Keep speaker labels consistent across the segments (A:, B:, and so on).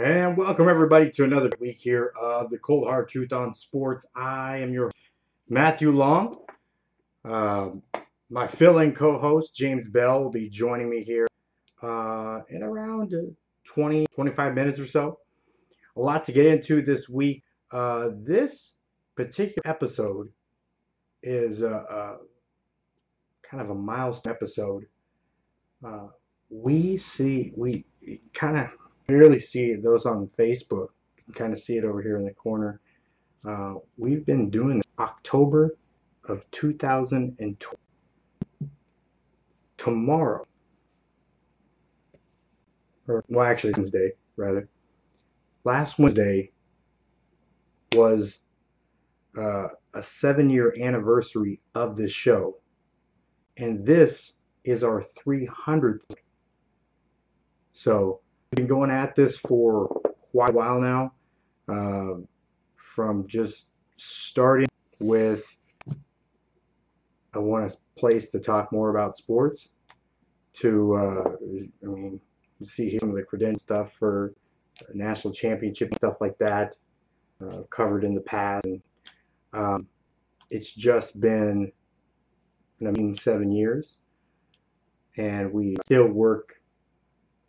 A: And welcome everybody to another week here of the Cold Hard Truth on Sports. I am your Matthew Long. My fill-in co-host James Bell will be joining me here in around 20, 25 minutes or so. A lot to get into this week. This particular episode is kind of a milestone episode. We kind of rarely see those on Facebook. You can kind of see it over here in the corner. We've been doing this October of 2020. Tomorrow, actually Wednesday, rather. Last Wednesday was a 7-year anniversary of this show. And this is our 300th. So we've been going at this for quite a while now, from just starting with I want a place to talk more about sports to, you see some of the credential stuff for national championship, stuff like that, covered in the past. And it's just been 7 years, and we still work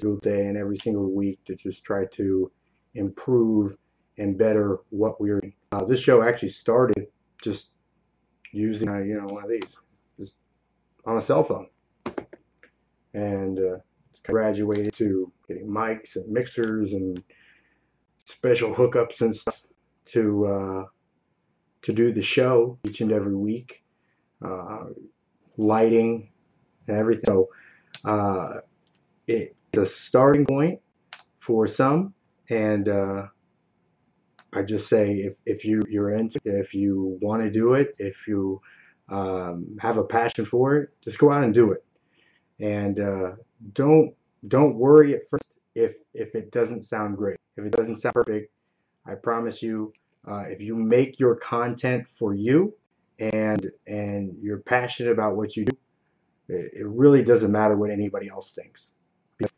A: every day and every single week to just try to improve and better what we're doing. This show actually started just using one of these, just on a cell phone, and graduated to getting mics and mixers and special hookups and stuff to do the show each and every week, lighting and everything. So it's a starting point for some, and I just say if you're into it, if you want to do it, if you have a passion for it, just go out and do it. And don't worry at first if it doesn't sound great, if it doesn't sound perfect. I promise you, if you make your content for you and you're passionate about what you do, it really doesn't matter what anybody else thinks, because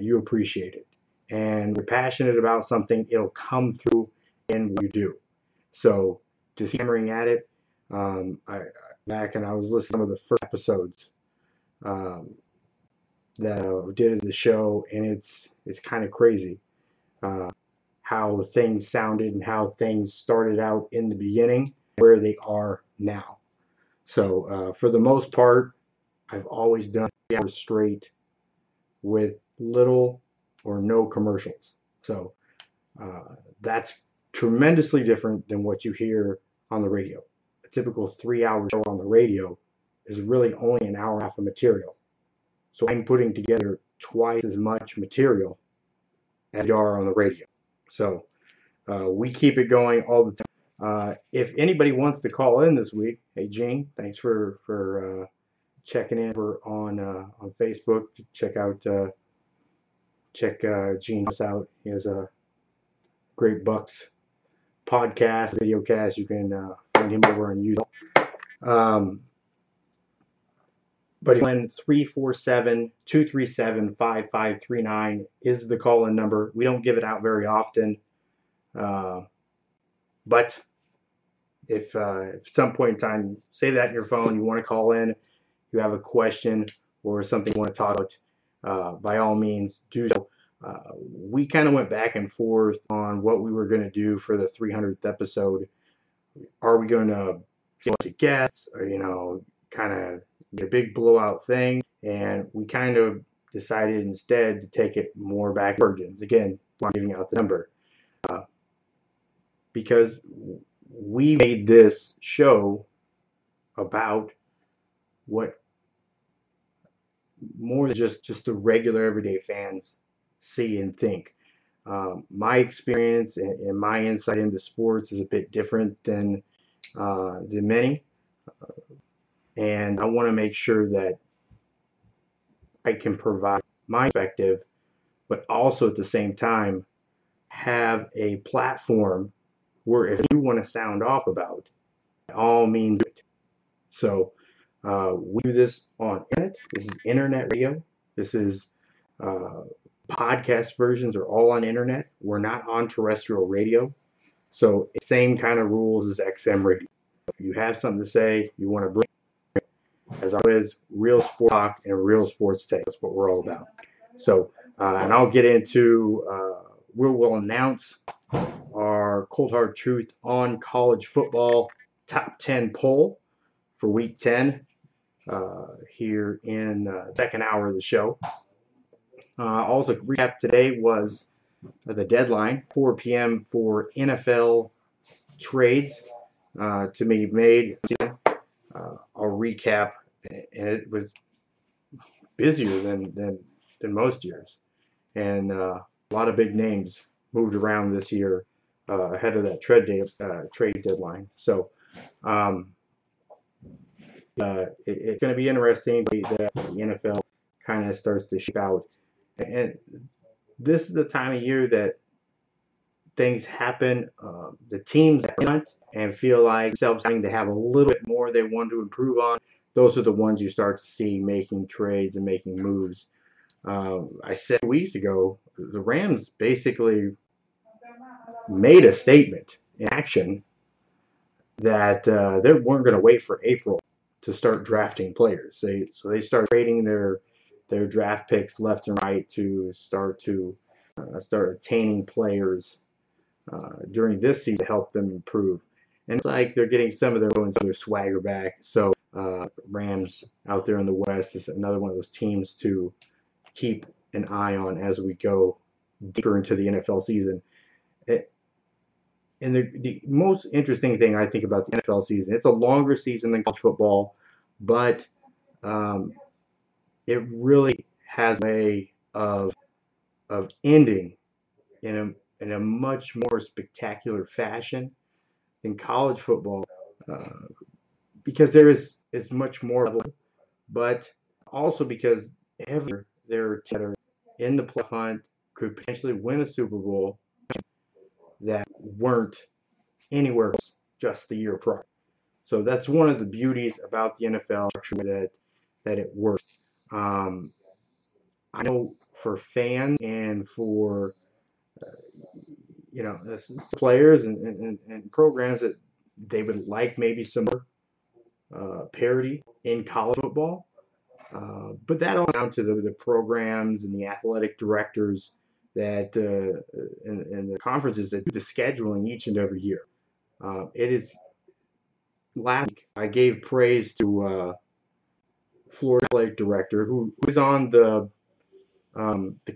A: you appreciate it. And when you're passionate about something, it'll come through in what you do. So just hammering at it. I was listening to some of the first episodes that I did the show, and it's kind of crazy how things sounded and how things started out in the beginning, where they are now. So for the most part, I've always done 3 hours straight with little or no commercials. So that's tremendously different than what you hear on the radio. A typical 3-hour show on the radio is really only an hour and a half of material. So I'm putting together twice as much material as you are on the radio. So we keep it going all the time. If anybody wants to call in this week, hey Gene, thanks for checking in on Facebook. Check Gene out. He has a Great Bucks podcast, video cast. You can find him over on YouTube. But when 347-237-5539 is the call-in number. We don't give it out very often. But if at some point in time, save that in your phone, you want to call in, you have a question or something you want to talk about, by all means, do so. We kind of went back and forth on what we were going to do for the 300th episode. Are we going to get to guests, or kind of a big blowout thing? And we kind of decided instead to take it more back virgins. Again, I'm giving out the number because we made this show about what more than just the regular everyday fans see and think. My experience and my insight into sports is a bit different than many, and I want to make sure that I can provide my perspective, but also at the same time have a platform where if you want to sound off about, by all means do it. So we do this on internet. This is internet radio. This is Podcast versions are all on internet. We're not on terrestrial radio. So same kind of rules as XM radio. If you have something to say, you want to bring it, as always, real sport talk and real sports take. That's what we're all about. So, and I'll get into, we'll announce our Cold Hard Truth on college football top 10 poll for week 10 here in the second hour of the show. Also, recap today was the deadline, 4 p.m. for NFL trades to be made. I'll recap, and it was busier than most years, and a lot of big names moved around this year ahead of that trade deadline. So it's going to be interesting that the NFL kind of starts to shake out, and this is the time of year that things happen. The teams that want and feel like themselves having to have a little bit more they want to improve on, those are the ones you start to see making trades and making moves. I said 2 weeks ago, the Rams basically made a statement in action that they weren't going to wait for April to start drafting players. So they start trading their draft picks left and right to start attaining players during this season to help them improve. And it's like they're getting some of their swagger back. So Rams out there in the West is another one of those teams to keep an eye on as we go deeper into the NFL season. And the most interesting thing I think about the NFL season, it's a longer season than college football, but it really has a way of ending in a much more spectacular fashion in college football because there is much more level, but also because there are in the playoff hunt could potentially win a Super Bowl that weren't anywhere else just the year prior. So that's one of the beauties about the NFL structure that it works. I know for fans and for players and programs that they would like maybe some parity in college football. But that all down to the programs and the athletic directors that and the conferences that do the scheduling each and every year. It is last week I gave praise to Florida athletic director who is on the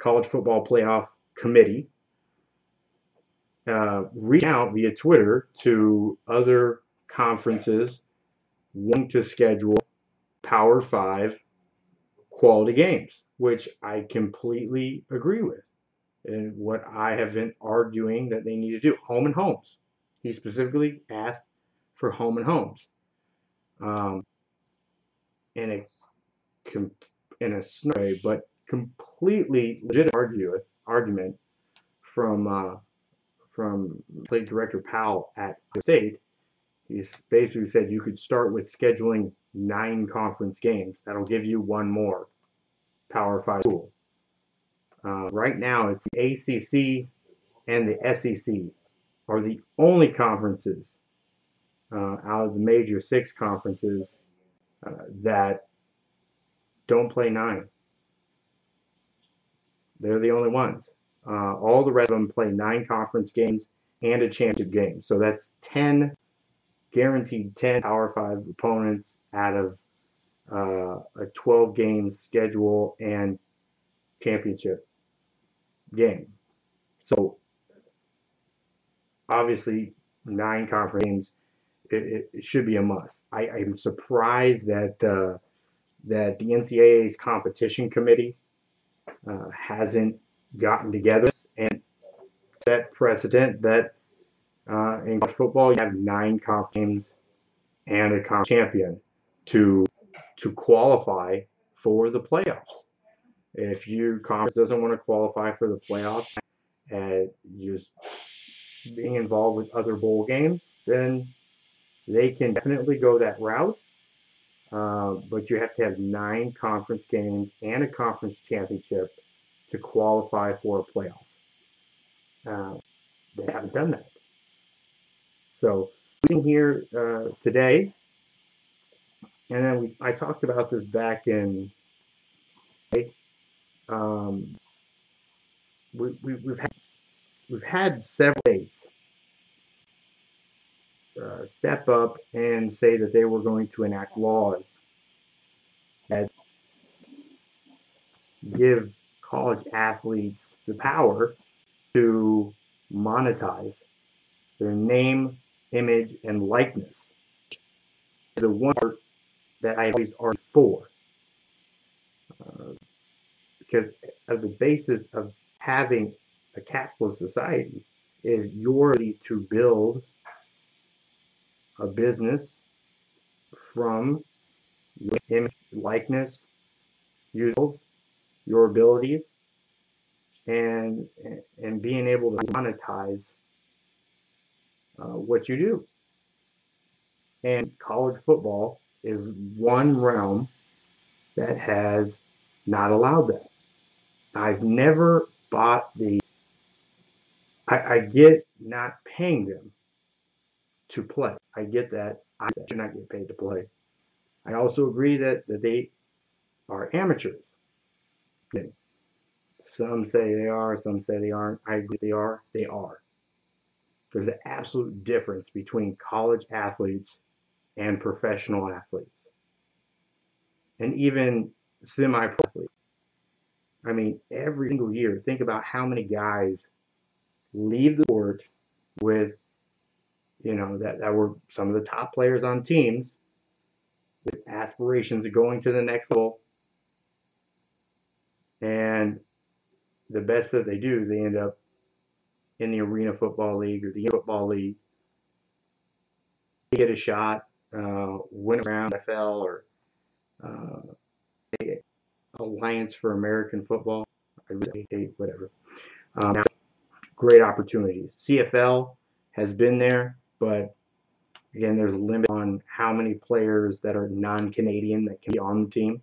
A: college football playoff committee. Reach out via Twitter to other conferences wanting to schedule Power 5 quality games, which I completely agree with. And what I have been arguing that they need to do, home and homes. He specifically asked for home and homes. In a snark way, but completely legitimate argument from State Director Powell at the state. He's basically said you could start with scheduling 9 conference games. That'll give you one more Power 5 school. Right now, it's the ACC and the SEC are the only conferences out of the major 6 conferences that don't play 9. They're the only ones. All the rest of them play 9 conference games and a championship game. So that's 10 guaranteed 10 Power 5 opponents out of a 12-game schedule and championship game. So obviously 9 conference games, it should be a must. I'm surprised that the NCAA's competition committee hasn't gotten together and set precedent that in college football you have 9 conference games and a conference champion to qualify for the playoffs. If your conference doesn't want to qualify for the playoffs and just being involved with other bowl games, then they can definitely go that route. But you have to have 9 conference games and a conference championship to qualify for a playoff. They haven't done that. So sitting here today, and then I talked about this back in um, we've had several states step up and say that they were going to enact laws that give college athletes the power to monetize their name, image, and likeness. The one part that I always argue for, because of the basis of having a capitalist society is your ability to build a business from your image, likeness, your abilities, and being able to monetize what you do. And college football is one realm that has not allowed that. I've never bought I get not paying them to play. I get that. I should not get paid to play. I also agree that they are amateurs. Some say they are, some say they aren't. I agree they are. They are. There's an absolute difference between college athletes and professional athletes, and even semi-pro athletes. I mean, every single year, think about how many guys leave the sport with, that were some of the top players on teams with aspirations of going to the next level. And the best that they do, they end up in the Arena Football League or the Football League. They get a shot, win around NFL or Alliance for American Football. I really hate whatever. Great opportunities. CFL has been there, but again, there's a limit on how many players that are non-Canadian that can be on the team.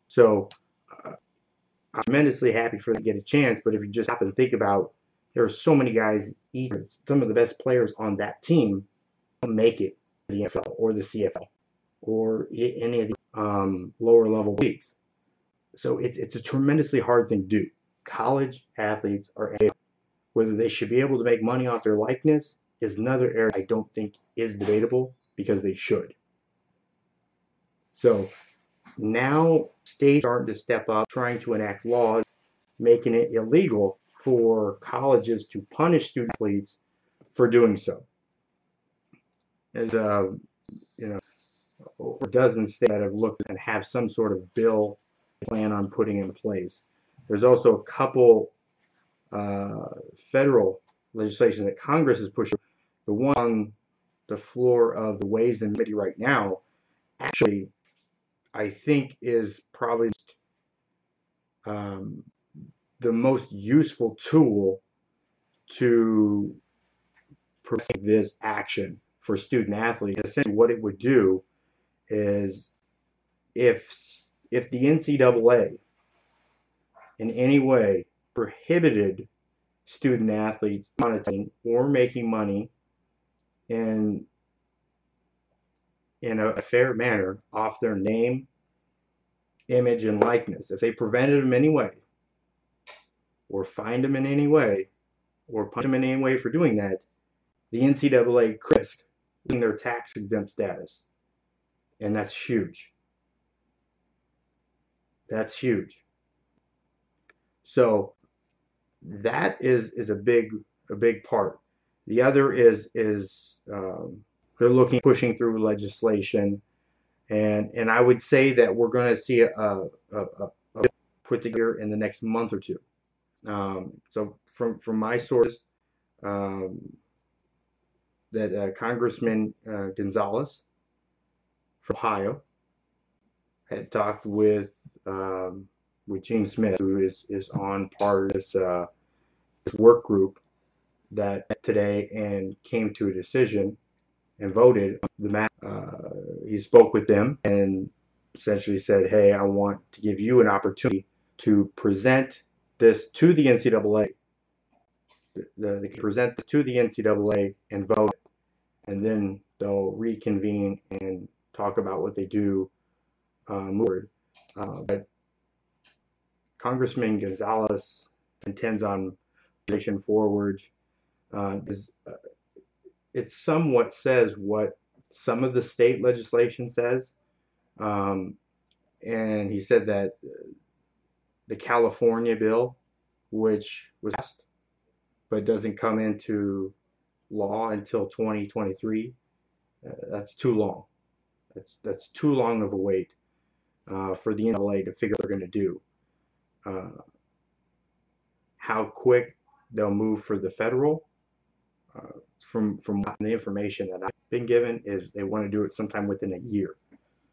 A: So I'm tremendously happy for them to get a chance, but if you just happen to think about, there are so many guys, even some of the best players on that team, don't make it to the NFL or the CFL or any of the lower level leagues. So it's a tremendously hard thing to do. College athletes are able, whether they should be able to make money off their likeness is another area I don't think is debatable, because they should. So now states are starting to step up, trying to enact laws making it illegal for colleges to punish student athletes for doing so. There's over a dozen states that have looked and have some sort of bill plan on putting in place. There's also a couple federal legislation that Congress is pushing. The one on the floor of the Ways and Committee right now, actually, I think is probably the most useful tool to prevent this action for student athletes. Essentially, what it would do is if the NCAA in any way prohibited student athletes monetizing or making money in a fair manner off their name, image, and likeness, if they prevented them in any way, or fined them in any way, or punished them in any way for doing that, the NCAA could risk losing their tax-exempt status. And that's huge. That's huge. So that is a big part. The other is they're pushing through legislation, and I would say that we're going to see a put together in the next month or two. So from my source, that Congressman Gonzalez from Ohio had talked with Gene Smith, who is on part of this work group that today, and came to a decision and voted the matter. He spoke with them and essentially said, hey, I want to give you an opportunity to present this to the NCAA. They can present this to the NCAA and vote, and then they'll reconvene and talk about what they do moving forward. But Congressman Gonzalez intends on pushing forward. It somewhat says what some of the state legislation says. And he said that the California bill, which was passed but doesn't come into law until 2023, that's too long. That's too long of a wait for the NCAA to figure out what they're going to do. How quick they'll move for the federal, from the information that I've been given, is they want to do it sometime within a year.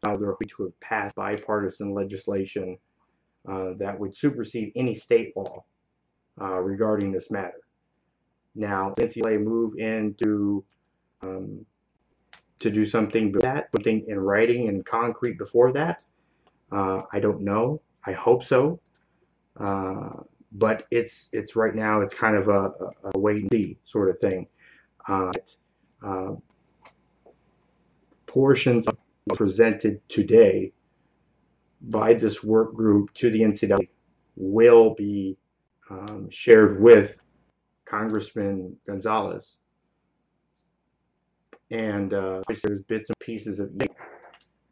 A: Now they're going to have passed bipartisan legislation that would supersede any state law regarding this matter. Now, the NCAA move in to do something in writing and concrete before that. I don't know. I hope so. But it's right now, it's kind of a wait and see sort of thing. Portions presented today by this work group to the NCAA will be shared with Congressman Gonzalez. And there's bits and pieces of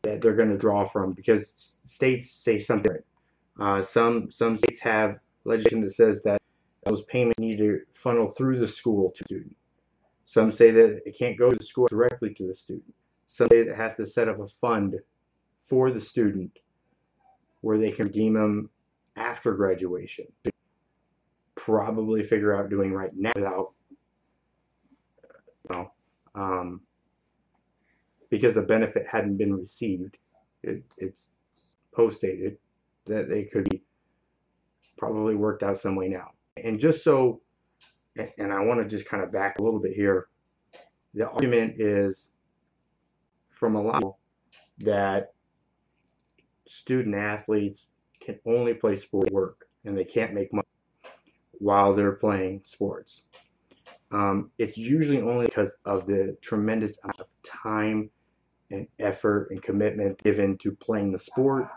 A: that they're going to draw from, because states say something different. Some states have legislation that says that those payments need to funnel through the school to the student. Some say that it can't go to the school directly to the student. Some say that it has to set up a fund for the student where they can redeem them after graduation. Probably figure out doing right now without, because the benefit hadn't been received. It's post-dated that they could be probably worked out some way now. And just so, and I want to just kind of back a little bit here. The argument is from a lot of people that student athletes can only play sport work and they can't make money while they're playing sports. It's usually only because of the tremendous amount of time and effort and commitment given to playing the sport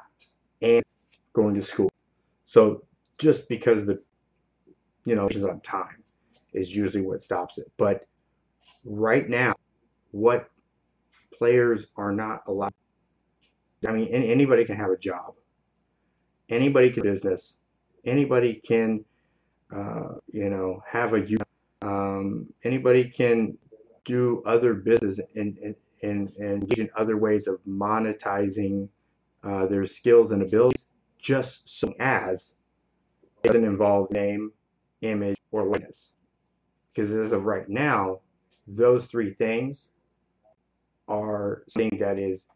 A: and going to school. So just because the is on time is usually what stops it. But right now, what players are not allowed, I mean, anybody can have a job, anybody can business, anybody can have a youth, anybody can do other business and engage in other ways of monetizing their skills and abilities, just so as it doesn't involve name, image, or likeness. Because as of right now, those three things are something that is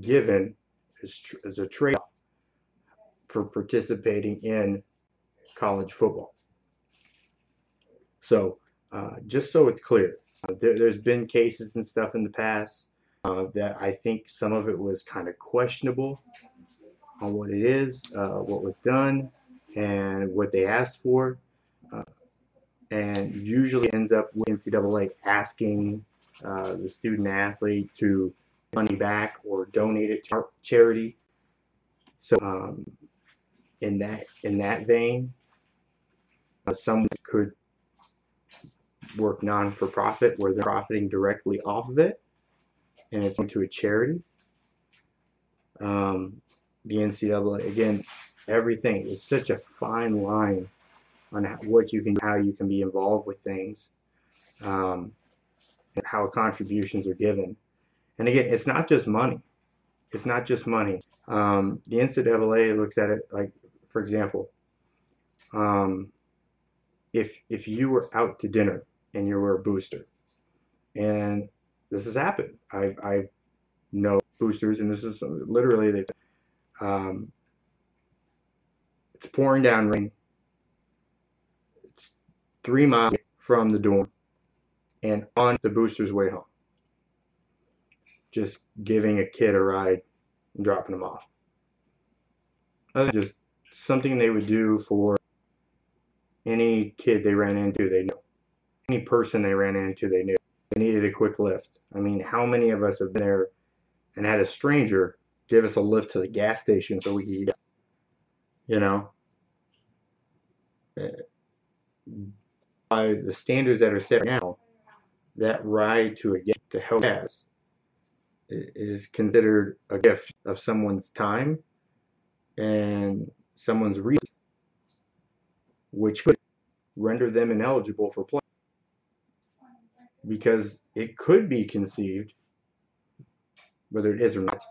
A: given as a trade-off for participating in college football. So just so it's clear, there's been cases and stuff in the past that I think some of it was kind of questionable on what it is, what was done, and what they asked for. And usually ends up with NCAA asking the student athlete to money back or donate it to charity. So in that vein, someone could work non-for-profit where they're profiting directly off of it, and it's going to a charity. The NCAA, again, everything is such a fine line on what you can, how you can be involved with things, and how contributions are given. And again, it's not just money. It's not just money. The NCAA looks at it like, for example, if you were out to dinner and you were a booster, and this has happened. I know boosters, and this is literally it's pouring down rain. 3 miles from the dorm and on the booster's way home, just giving a kid a ride and dropping them off. Just something they would do for Any kid they ran into, they knew. Any person they ran into, they knew. They needed a quick lift. I mean, how many of us have been there and had a stranger give us a lift to the gas station so we could eat? You know, by the standards that are set now, that ride to a gas to help gas is considered a gift of someone's time and someone's reason, which could render them ineligible for play. Because it could be conceived, whether it is or not,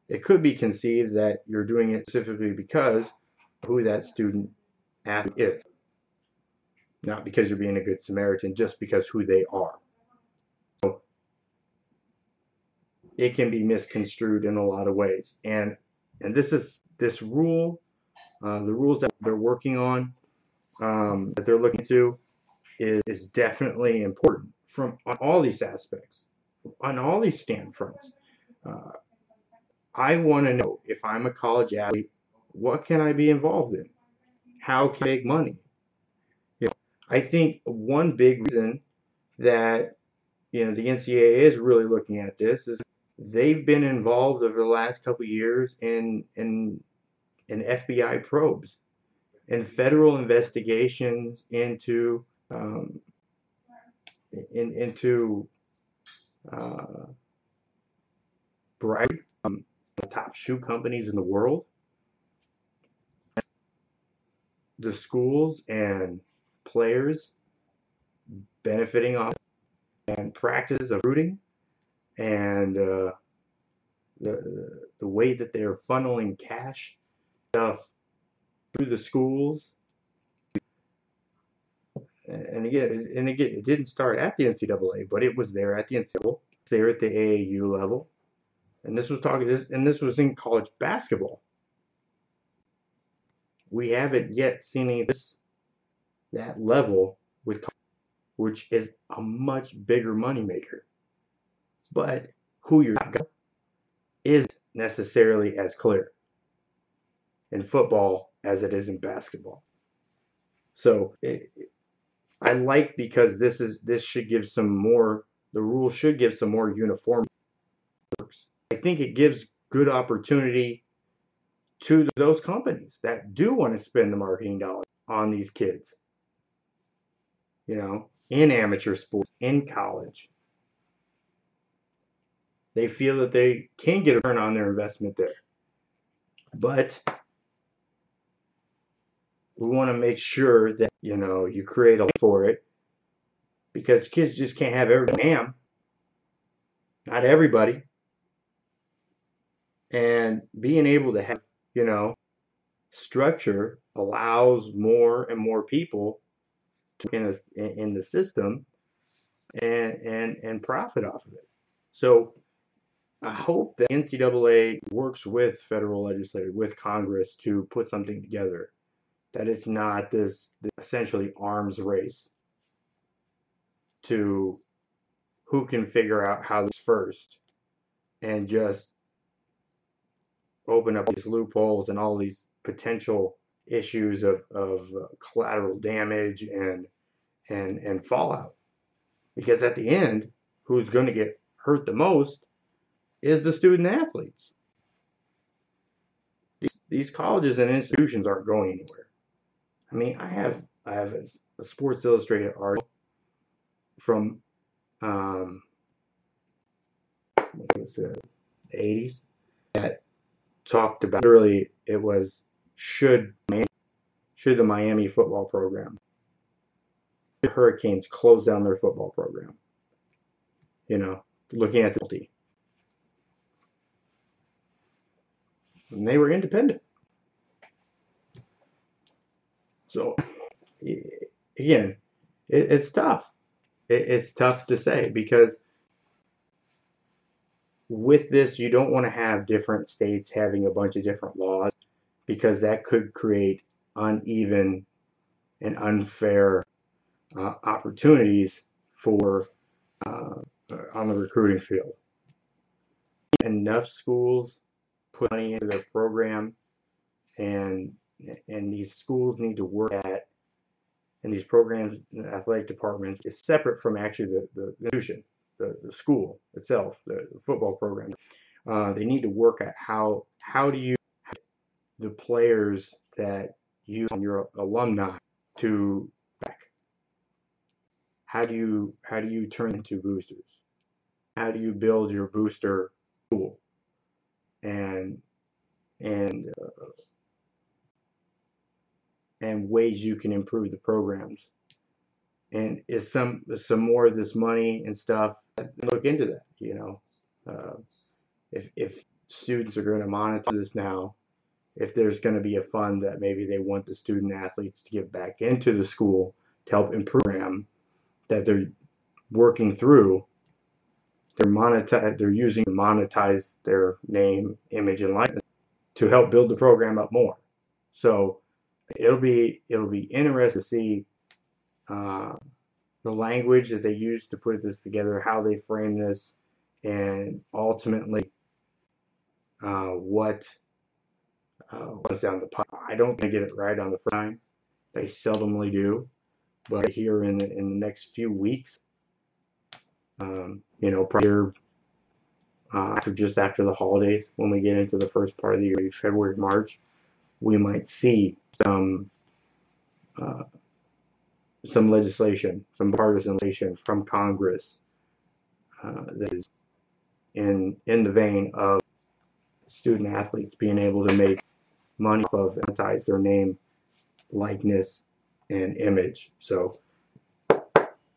A: it could be conceived that you're doing it specifically because of who that student athlete is, not because you're being a good Samaritan, just because who they are. So it can be misconstrued in a lot of ways, and this rule, the rules that they're working on, that they're looking to, is definitely important on all these aspects, on all these stand fronts. I want to know, if I'm a college athlete, what can I be involved in? How can I make money? I think one big reason that the NCAA is really looking at this is they've been involved over the last couple of years in FBI probes and federal investigations into bribery from the top shoe companies in the world, the schools and players benefiting off and practice of recruiting, and the way that they're funneling cash stuff through the schools. And again, it didn't start at the NCAA, but it was there at the NCAA, there at the AAU level, and this was in college basketball. We haven't yet seen that level with, which is a much bigger moneymaker. But who you're not isn't necessarily as clear in football as it is in basketball. So I like, because this should give some more. The rule should give some more uniformity. I think it gives good opportunity to those companies that do want to spend the marketing dollars on these kids, in amateur sports, in college. They feel that they can get a return on their investment there. But we want to make sure that, you create a for it, because kids just can't have everything. Not everybody. And being able to have, structure allows more and more people to in the system and profit off of it. So I hope that NCAA works with federal legislators, with Congress, to put something together, that it's not this essentially arms race to who can figure out how this first, and just open up these loopholes and all these potential issues of collateral damage and fallout. Because at the end, who's going to get hurt the most is the student athletes. These colleges and institutions aren't going anywhere. I mean, I have a Sports Illustrated article from the 80s that talked about, literally, it was should the Miami football program, the Hurricanes, close down their football program. Looking at the penalty. And they were independent. So, again, it's tough. It's tough to say, because with this, you don't want to have different states having a bunch of different laws, because that could create uneven and unfair opportunities for on the recruiting field. Enough schools put money into their program, and these schools need to work at and these programs and athletic departments is separate from actually the institution, the school itself, the football program. They need to work at how do you the players that you and your alumni to back. How do you turn into boosters? How do you build your booster pool and and and ways you can improve the programs? And is some more of this money and stuff, look into that, if students are going to monitor this now, if there's going to be a fund that maybe they want the student athletes to give back into the school to help improve the program that they're working through, they're using to monetize their name, image, and likeness to help build the program up more. So it'll be interesting to see the language that they use to put this together, how they frame this, and ultimately what goes down the pipe. I don't think I get it right on the first time. They seldomly do, but here in the next few weeks, probably just after the holidays, when we get into the first part of the year, February, March, we might see some legislation, some partisan legislation from Congress that is in the vein of student athletes being able to make money off of monetize their name, likeness, and image. So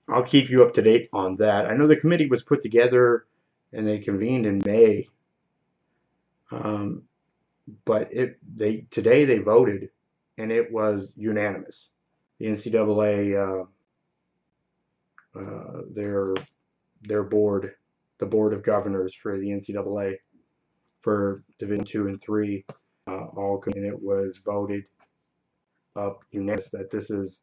A: I'll keep you up to date on that. I know the committee was put together and they convened in May, but today they voted and it was unanimous. The NCAA, their board, the board of governors for the NCAA for Division 2 and 3, and it was voted up unanimous that this is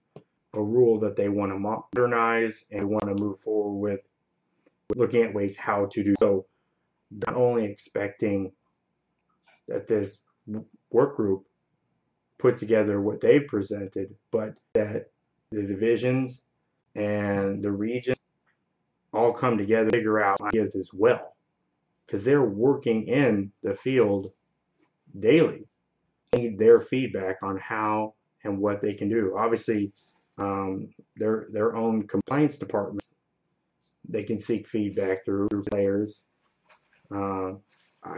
A: a rule that they want to modernize and want to move forward with, looking at ways how to do so. Not only expecting that this work group put together what they presented, but that the divisions and the regions all come together to figure out ideas as well, because they're working in the field daily. They need their feedback on how and what they can do. Obviously, their own compliance department, they can seek feedback through players, I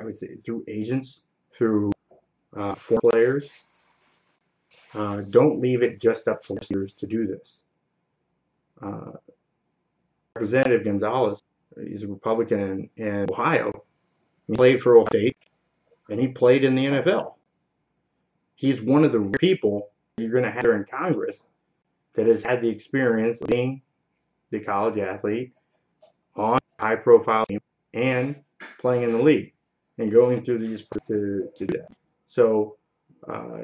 A: would say through agents, through former players. Don't leave it just up to players to do this. Representative Gonzalez, he's a Republican in Ohio. He played for Ohio State, and he played in the NFL. He's one of the people you're going to have here in Congress that has had the experience of being the college athlete on a high-profile team and playing in the league and going through these to do that. So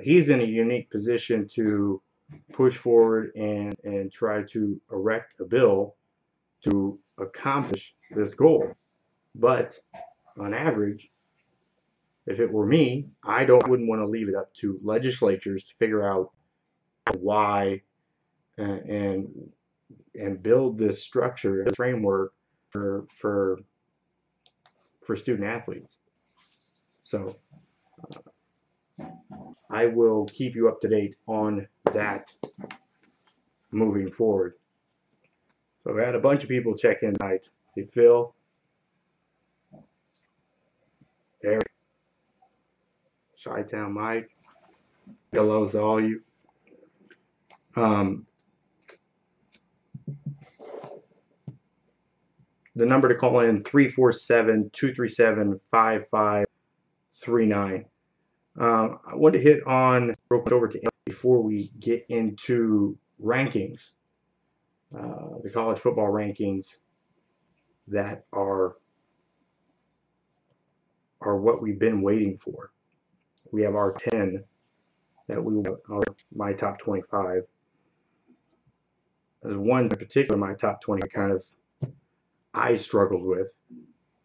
A: he's in a unique position to push forward and try to erect a bill to accomplish this goal. But on average, if it were me, I wouldn't want to leave it up to legislatures to figure out why and build this structure, this framework for student athletes. So I will keep you up to date on that moving forward. So we had a bunch of people check in tonight. See Phil, Eric, Chi-Town Mike, hello to all you. The number to call in, 347-237-5539. I want to hit on real quick over to Emily before we get into rankings, the college football rankings that are what we've been waiting for. We have our 10 that are my top 25. There's one in particular, my top 20, I struggled with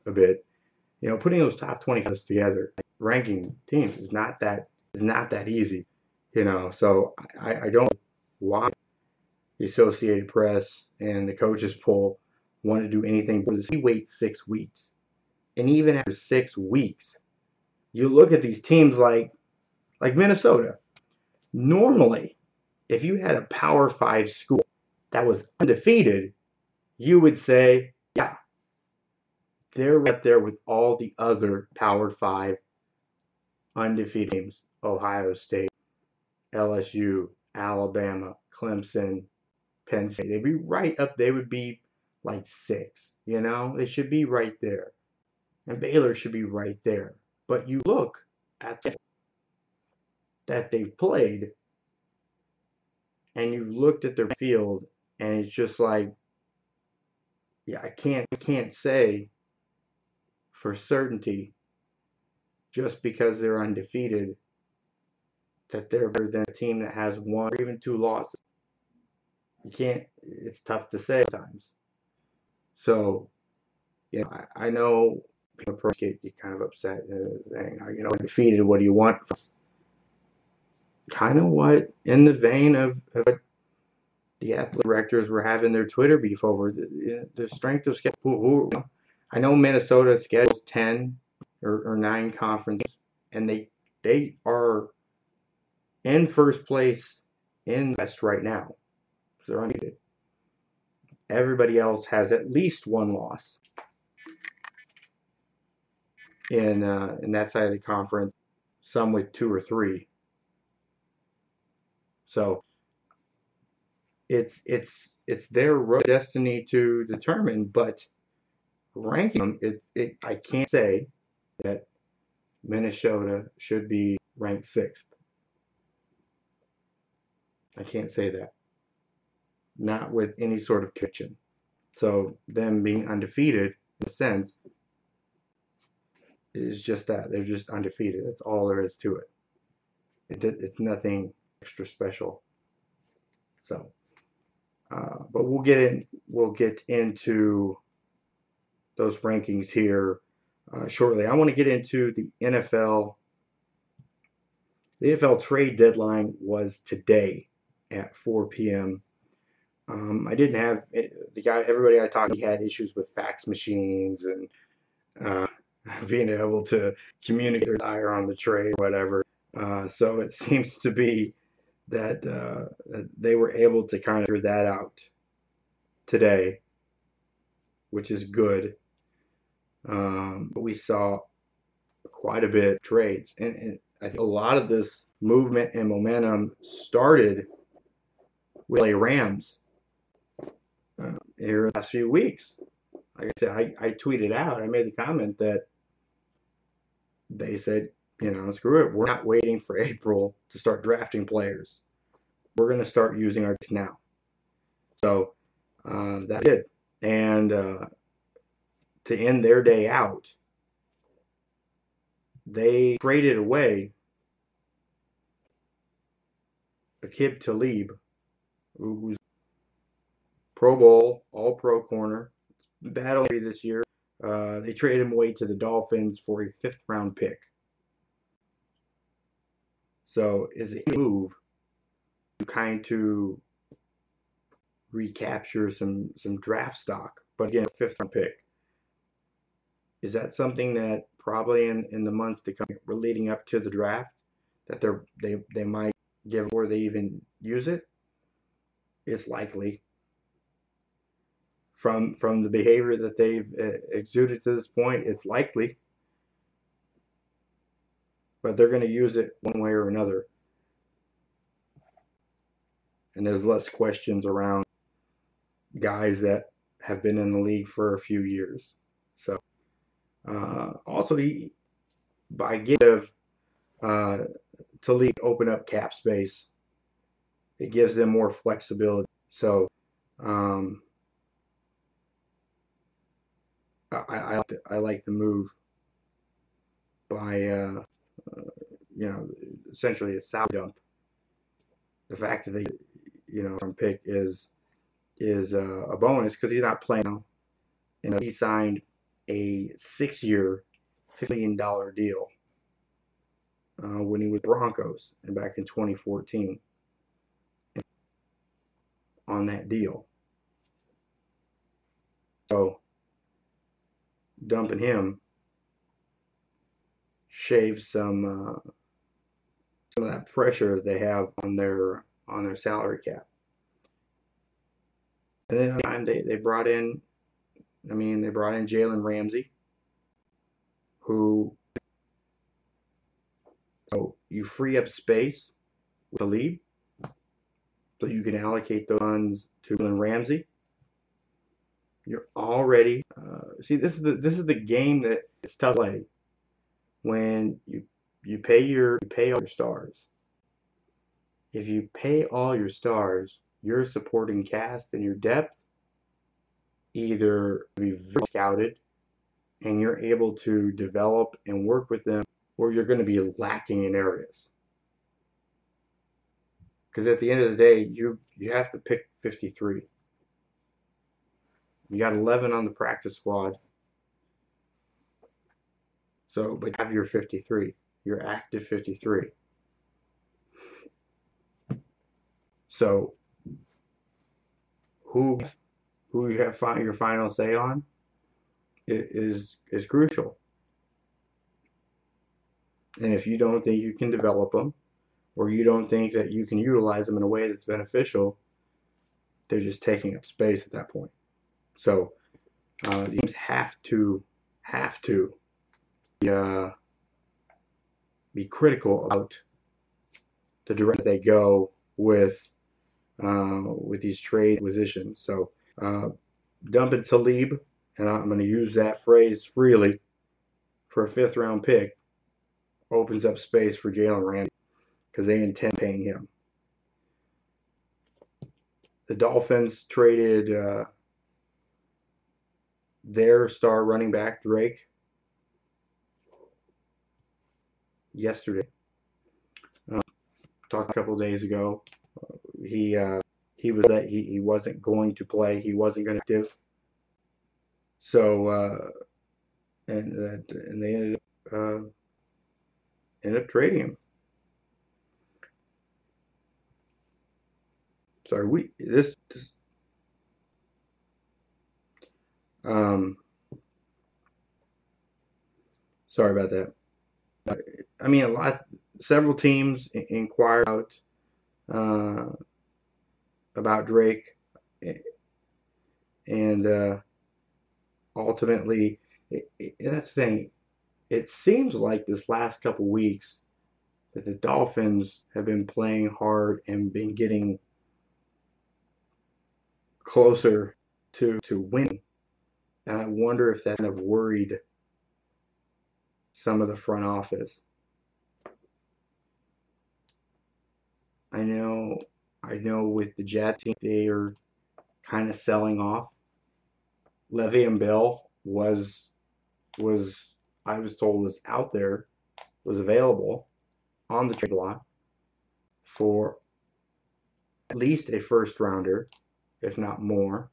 A: a bit. Putting those top 20 together, ranking teams is not that easy. So I don't know why the Associated Press and the coaches poll want to do anything for this. He waits 6 weeks. And even after 6 weeks, you look at these teams like Minnesota. Normally, if you had a Power 5 school that was undefeated, you would say, yeah, they're right there with all the other Power 5 undefeated teams. Ohio State, LSU, Alabama, Clemson, Penn State. They'd be right up. They would be like 6. They should be right there. And Baylor should be right there. But you look at that they've played, and you've looked at their field, and it's just like, yeah, I can't say for certainty just because they're undefeated that they're better than a team that has 1 or even 2 losses. You can't. It's tough to say sometimes. So, I know people get kind of upset, saying, undefeated. What do you want? Kind of what, in the vein of what the athletic directors were having their Twitter beef over, the strength of schedule. I know Minnesota schedules 10 or 9 conferences, and they are in first place in the West right now. So they're undefeated. Everybody else has at least 1 loss in that side of the conference. Some with 2 or 3. So it's their road destiny to determine. But ranking them, I can't say that Minnesota should be ranked 6th. I can't say that. Not with any sort of conviction. So them being undefeated, in a sense, is just that. They're just undefeated. That's all there is to it. It's nothing extra special. So, but we'll get into those rankings here shortly. I want to get into the NFL. The NFL trade deadline was today at 4 p.m. I didn't have everybody I talked to had issues with fax machines and being able to communicate their desire on the trade, whatever. So it seems to be that they were able to kind of figure that out today, which is good. But we saw quite a bit of trades, and I think a lot of this movement and momentum started with LA Rams here in the last few weeks. Like I said, I tweeted out, I made the comment that they said, screw it, we're not waiting for April to start drafting players. We're going to start using our picks now. So that did. And to end their day out, they traded away Aqib Talib, who's Pro Bowl, All-Pro corner, battle this year. They traded him away to the Dolphins for a 5th-round pick. So is it a move to kind of recapture some draft stock, but again, 5th-round pick? Is that something that probably in the months to come, leading up to the draft, that they might give before they even use it? It's likely. From the behavior that they've exuded to this point, it's likely. But they're going to use it one way or another. And there's less questions around guys that have been in the league for a few years. So, also, by give to league open up cap space, it gives them more flexibility. So, I like the move by essentially a salary dump. The fact that they from pick is a bonus because he's not playing now. He signed a 6-year, $50 million deal when he was Broncos and back in 2014. on that deal. So dumping him shaves some of that pressure they have on their salary cap. And then they brought in, Jalen Ramsey, who, so you free up space with the lead, so you can allocate those funds to Jalen Ramsey. You're already see, this is the game that it's tough to play when you pay all your stars. If you pay all your stars, your supporting cast and your depth either be very scouted and you're able to develop and work with them, or you're going to be lacking in areas. Because at the end of the day, you have to pick 53. You got 11 on the practice squad. So, but you have your 53, your active 53. So, who you have your final say on is crucial. And if you don't think you can develop them, or you don't think that you can utilize them in a way that's beneficial, they're just taking up space at that point. So teams have to be critical about the direction they go with these trade acquisitions. So dumping Talib, and I'm going to use that phrase freely, for a 5th round pick opens up space for Jalen Ramsey because they intend paying him. The Dolphins traded their star running back Drake yesterday. Talked a couple of days ago. He wasn't going to play. He wasn't going to active. So and they ended up trading him. Sorry, sorry about that. I mean, several teams inquired about Drake, and ultimately, that's the thing. It seems like this last couple weeks that the Dolphins have been playing hard and been getting closer to winning. And I wonder if that kind of worried some of the front office. I know with the Jets team, they are kind of selling off. Le'Veon Bell was I was told was out there, was available on the trade block for at least a 1st rounder, if not more,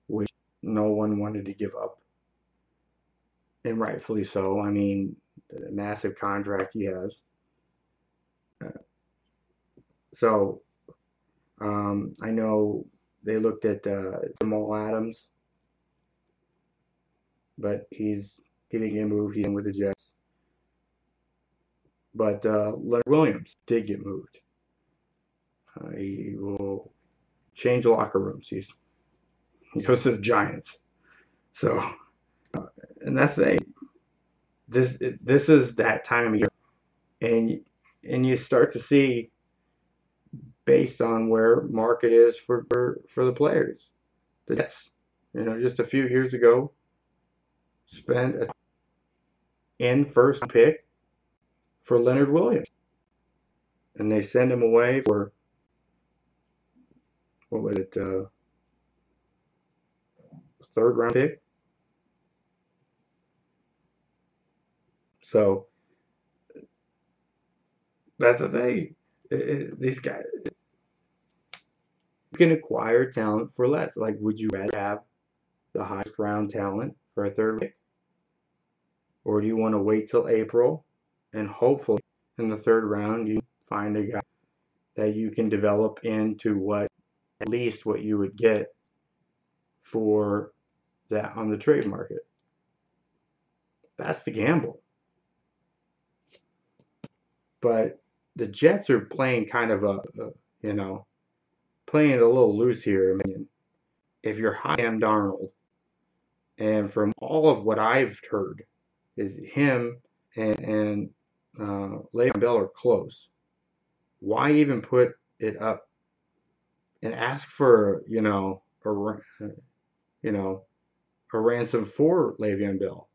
A: which no one wanted to give up. And rightfully so. I mean, the massive contract he has. So I know they looked at Jamal Adams, but he didn't get moved. He's in with the Jets. But Leonard Williams did get moved. He will change locker rooms. He goes to the Giants. So, and that's the thing. This is that time of year, and you start to see, based on where market is for the players. The Jets, just a few years ago, spent an first pick for Leonard Williams, and they send him away for, what was it, 3rd round pick. So that's the thing. These guys, you can acquire talent for less. Like, would you rather have the highest round talent for a 3rd pick, or do you want to wait till April and hopefully in the 3rd round you find a guy that you can develop into what at least what you would get for that on the trade market. That's the gamble. But the Jets are playing kind of playing it a little loose here. I mean, if you're high Sam Darnold, and from all of what I've heard, is him and Le'Veon Bell are close. Why even put it up and ask for a ransom for Le'Veon Bell?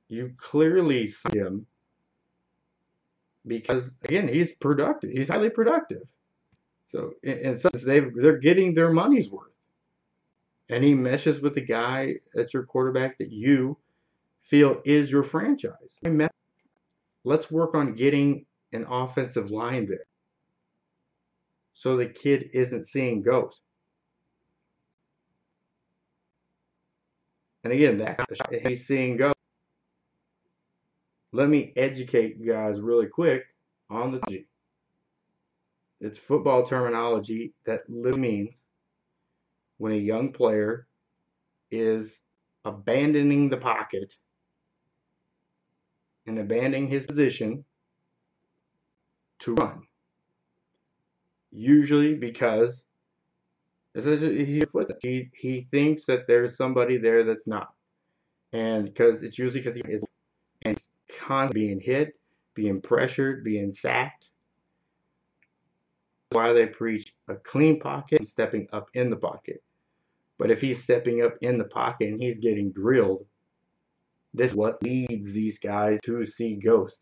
A: You clearly see him because, again, he's productive. He's highly productive. So in some sense, they're getting their money's worth. And he meshes with the guy that's your quarterback that you feel is your franchise. Let's work on getting an offensive line there so the kid isn't seeing ghosts. And again, he's seeing ghosts. Let me educate you guys really quick on the terminology. It's football terminology that literally means when a young player is abandoning the pocket and abandoning his position to run. Usually because he thinks that there's somebody there that's not. And because it's usually because he's constantly being hit, being pressured, being sacked. That's why they preach a clean pocket and stepping up in the pocket. But if he's stepping up in the pocket and he's getting drilled, this is what leads these guys to see ghosts.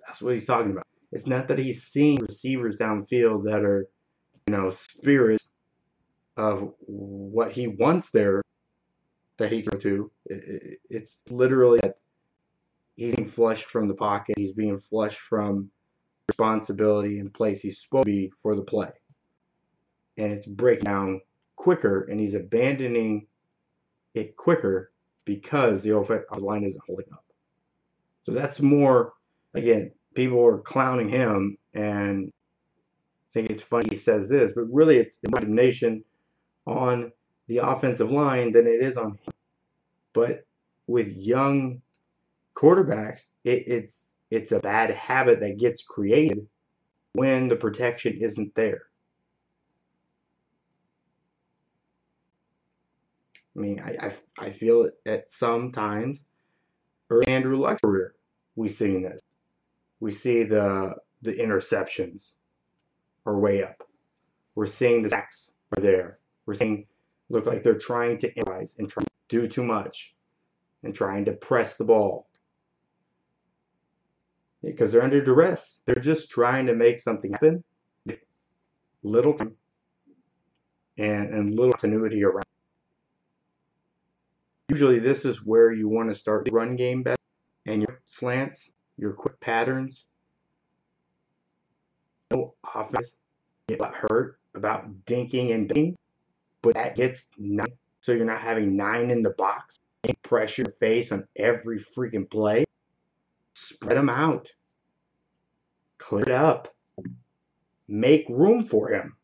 A: That's what he's talking about. It's not that he's seeing receivers downfield that are, spirits of what he wants there that he can go to. It's literally that he's being flushed from the pocket. He's being flushed from responsibility and place he's supposed to be for the play. And it's breaking down quicker, and he's abandoning it quicker because the offensive line isn't holding up. So that's more, again, people are clowning him and think it's funny he says this, but really it's condemnation on the offensive line than it is on him. But with young quarterbacks, it's a bad habit that gets created when the protection isn't there. I mean, I feel it at some times. Early Andrew Luck's career, we see this. We see the interceptions are way up. We're seeing the sacks are there. We're seeing look like they're trying to improvise and trying to do too much and trying to press the ball. Because they're under duress. They're just trying to make something happen. Little time and little continuity around. Usually this is where you want to start the run game better and your slants, your quick patterns. No offense get hurt about dinking and dunking, but that gets 9. So you're not having 9 in the box. Pressure your face on every freaking play. Spread them out. Clear it up. Make room for him.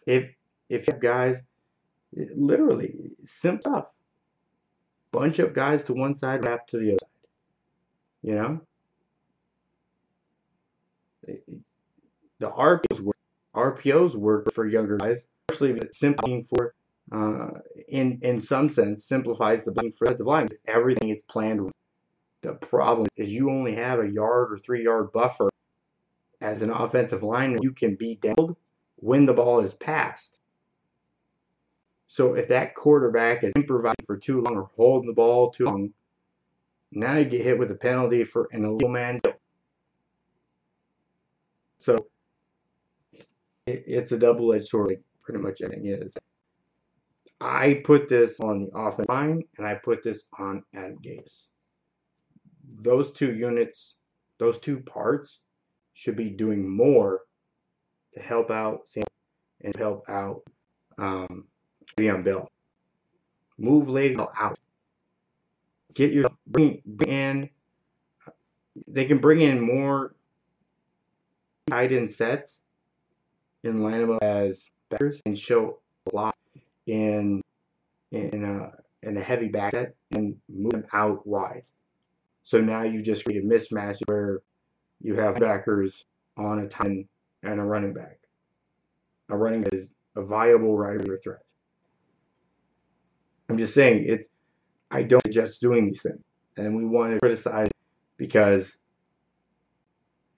A: If you have guys, literally, simple stuff. Bunch up guys to one side, wrap to the other side. The RPOs work for younger guys, especially simplifying for, in some sense, simplifies the blocking for defensive line because everything is planned. The problem is you only have a yard or 3-yard buffer as an offensive lineman. You can be downed when the ball is passed. So if that quarterback is improvising for too long or holding the ball too long, now you get hit with a penalty for an illegal man. So it's a double-edged sword, like pretty much everything is. I put this on the offensive line, and I put this on Adam Gase. Those two units, those two parts, should be doing more to help out Sam and help out Le'Veon Bell. Move Le'Veon Bell out. Bring in. They can bring in more tight end sets and line them up as backers and show a lot in a heavy back set and move them out wide. So now you just create a mismatch where you have backers on a tight end and a running back. A running back is a viable wide receiver threat. I'm just saying I don't suggest doing these things, and we want to criticize because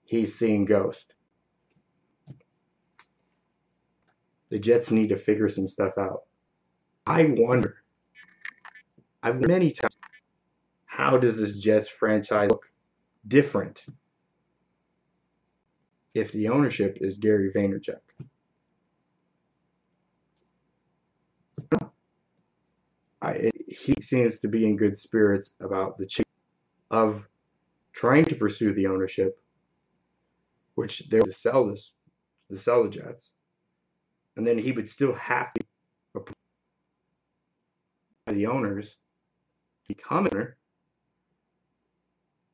A: he's seeing ghosts. The Jets need to figure some stuff out. I wonder, I've wondered many times, how does this Jets franchise look different if the ownership is Gary Vaynerchuk? He seems to be in good spirits about the change of trying to pursue the ownership, which they were to sell the Jets, and then he would still have to approve the owners become an owner,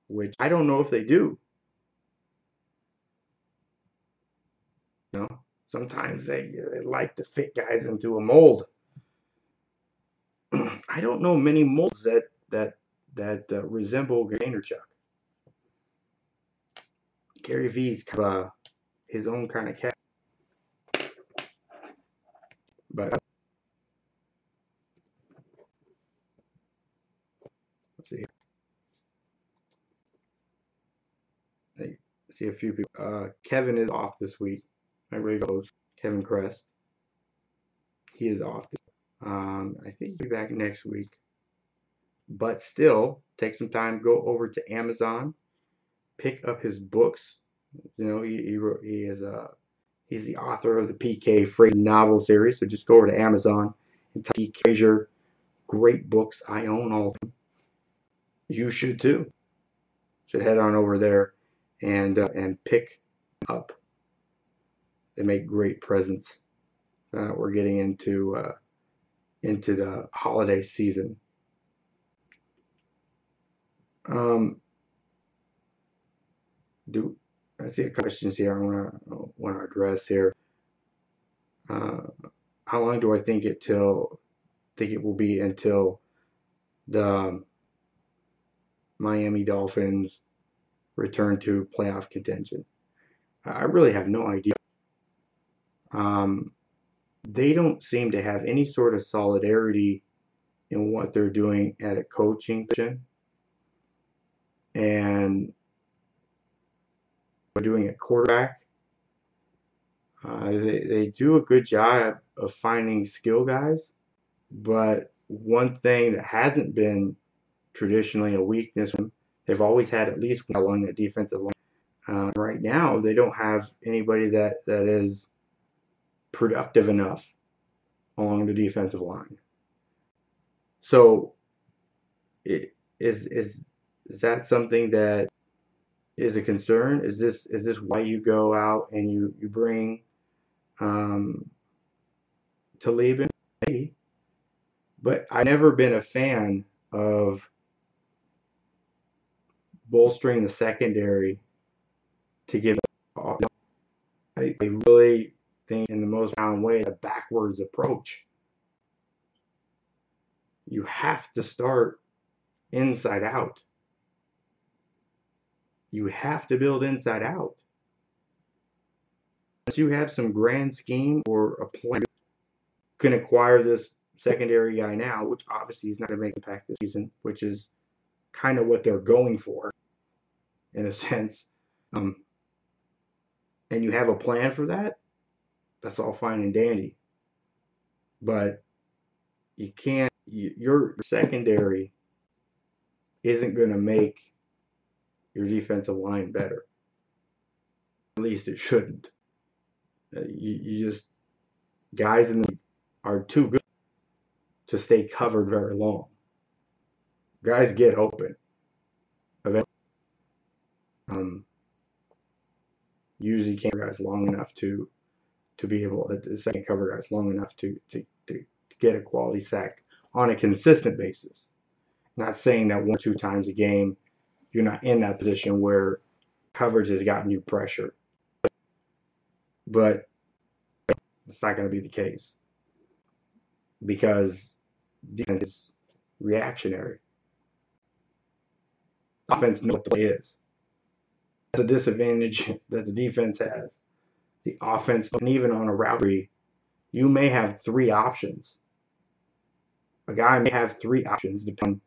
A: which I don't know if they do. You know, sometimes they like to fit guys into a mold. I don't know many molds that resemble Vaynerchuk. Gary V's kind of his own kind of cat. But let's see. I see a few people. Kevin is off this week. My regular host, Kevin Crest. He is off. I think he'll be back next week. But still, take some time, go over to Amazon, pick up his books. You know, he's the author of the PK Frazier novel series. So just go over to Amazon and type PK Frazier. Great books. I own all of them. You should too. Should head on over there and pick up. They make great presents. We're getting into the holiday season. I see a questions here I want to address here. How long do I think it will be until the Miami Dolphins return to playoff contention? I really have no idea. They don't seem to have any sort of solidarity in what they're doing at a coaching position, and doing at quarterback. They do a good job of finding skill guys, but one thing that hasn't been traditionally a weakness, they've always had at least one along the defensive line. Right now, they don't have anybody that is productive enough along the defensive line. So, is that something that is a concern? Is this why you go out and you bring Talib in? Maybe. But I've never been a fan of bolstering the secondary to give off. I really think in the most profound way a backwards approach. You have to start inside out. You have to build inside out. Once you have some grand scheme or a plan, you can acquire this secondary guy now, which obviously is not going to make an impact this season, which is kind of what they're going for, in a sense. And you have a plan for that, that's all fine and dandy. But you can't, your secondary isn't going to make your defensive line better. At least it shouldn't. You just, guys in the league are too good to stay covered very long. Guys get open. Usually can't cover guys long enough to be able to second cover guys long enough to get a quality sack on a consistent basis. Not saying that 1 or 2 times a game you're not in that position where coverage has gotten you pressure. But It's not going to be the case because defense is reactionary. Offense knows what the play is. That's a disadvantage that the defense has. The offense, and even on a route tree, you may have three options. A guy may have three options depending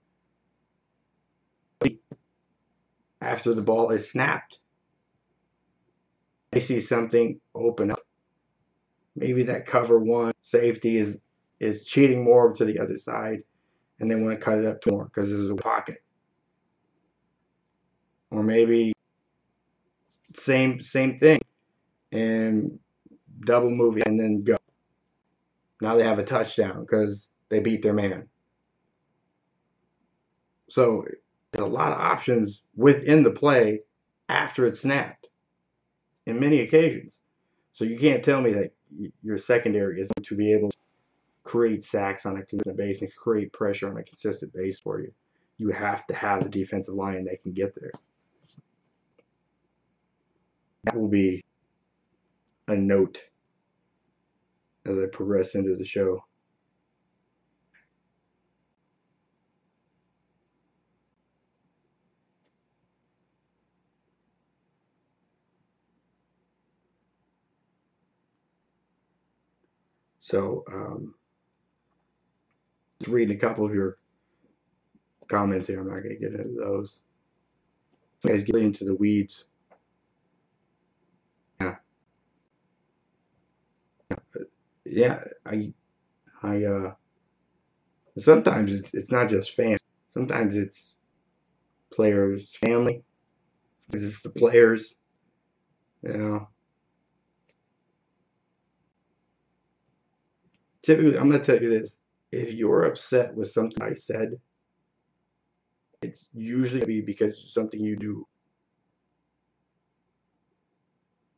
A: after the ball is snapped. They see something open up. Maybe that cover one safety is cheating more to the other side, and they want to cut it up to more because there's a pocket. Or maybe same thing and double movie and then go. Now they have a touchdown because they beat their man. So there's a lot of options within the play after it's snapped in many occasions. So you can't tell me that your secondary is going to be able to create sacks on a consistent basis and create pressure on a consistent basis for you. You have to have the defensive line that can get there. That will be a note as I progress into the show. So, just reading a couple of your comments here. I'm not going to get into those. You guys get into the weeds. Yeah, I sometimes it's not just fans. Sometimes it's players' family. Sometimes it's the players. You know. Typically, I'm going to tell you this. If you're upset with something I said, it's usually going to be because of something you do.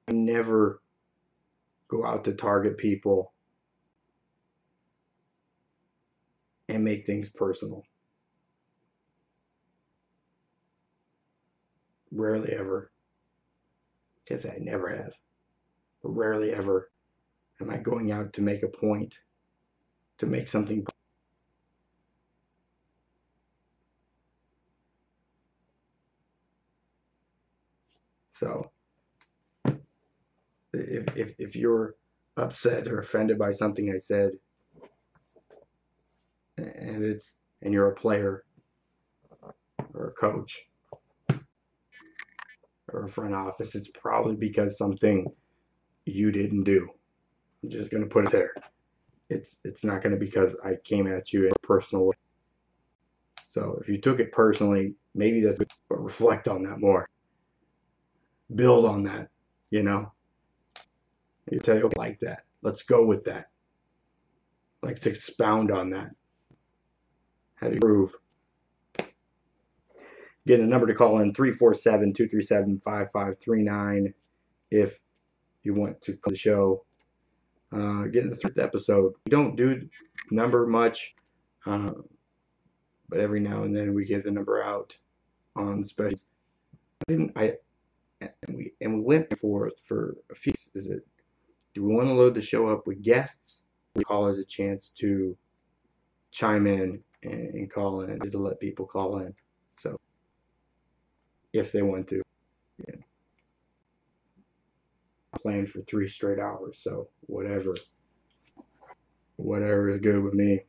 A: I never go out to target people and make things personal. Rarely ever. Can't say I never have. But rarely ever am I going out to make a point, to make something. So if you're upset or offended by something I said, and you're a player or a coach or a front office, it's probably because something you didn't do. I'm just gonna put it there. It's not gonna be because I came at you in a personal way. So if you took it personally, maybe that's good, but reflect on that more. Build on that, you know. You tell you like that. Let's go with that. Let's expound on that. How to improve. Get a number to call in 347-237-5539 if you want to call the show. Get in the 3rd episode. We don't do number much, but every now and then we give the number out on specials. And we went forth for a few. Do we want to load the show up with guests? We call it a chance to chime in and call in, to let people call in. So if they want to, yeah. I planned for 3 straight hours, so whatever is good with me.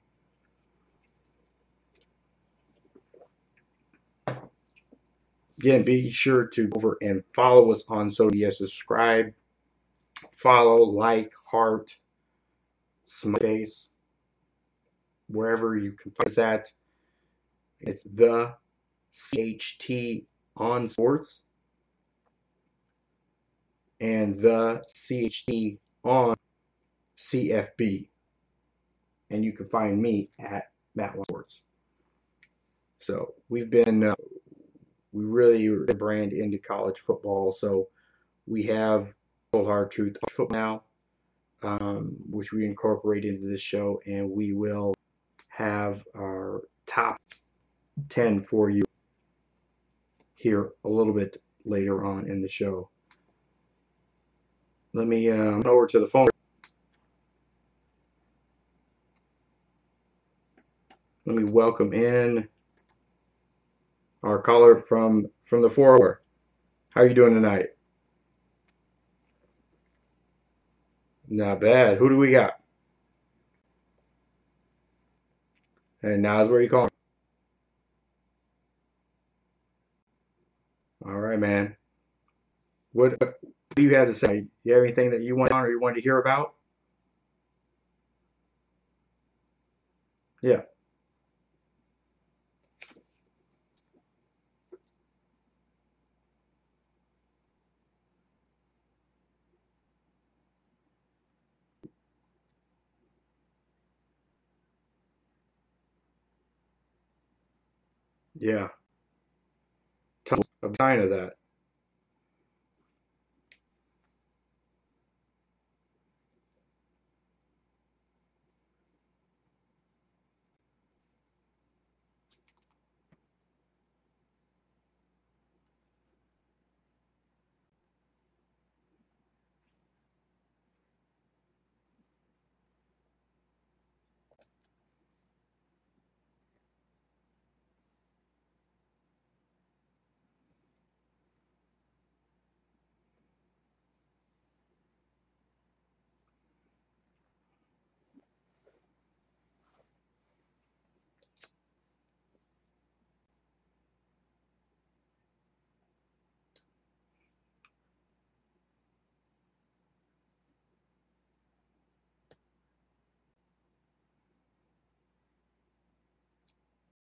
A: Again, be sure to go over and follow us on social media. Subscribe, follow, like, heart, smiley face, wherever you can find us at. It's the CHT on sports and the CHT on CFB. And you can find me at Matt Sports. So we've been, we really brand into college football. So we have Cold Hard Truth Football now, which we incorporate into this show, and we will have our top 10 for you here a little bit later on in the show. Let me over to the phone. Let me welcome in our caller from the 404. How are you doing tonight? Not bad. Who do we got? And now's where you calling. All right, man. What do you have to say? You have anything that you want on or you wanted to hear about? Yeah. Yeah. Tell a sign of that.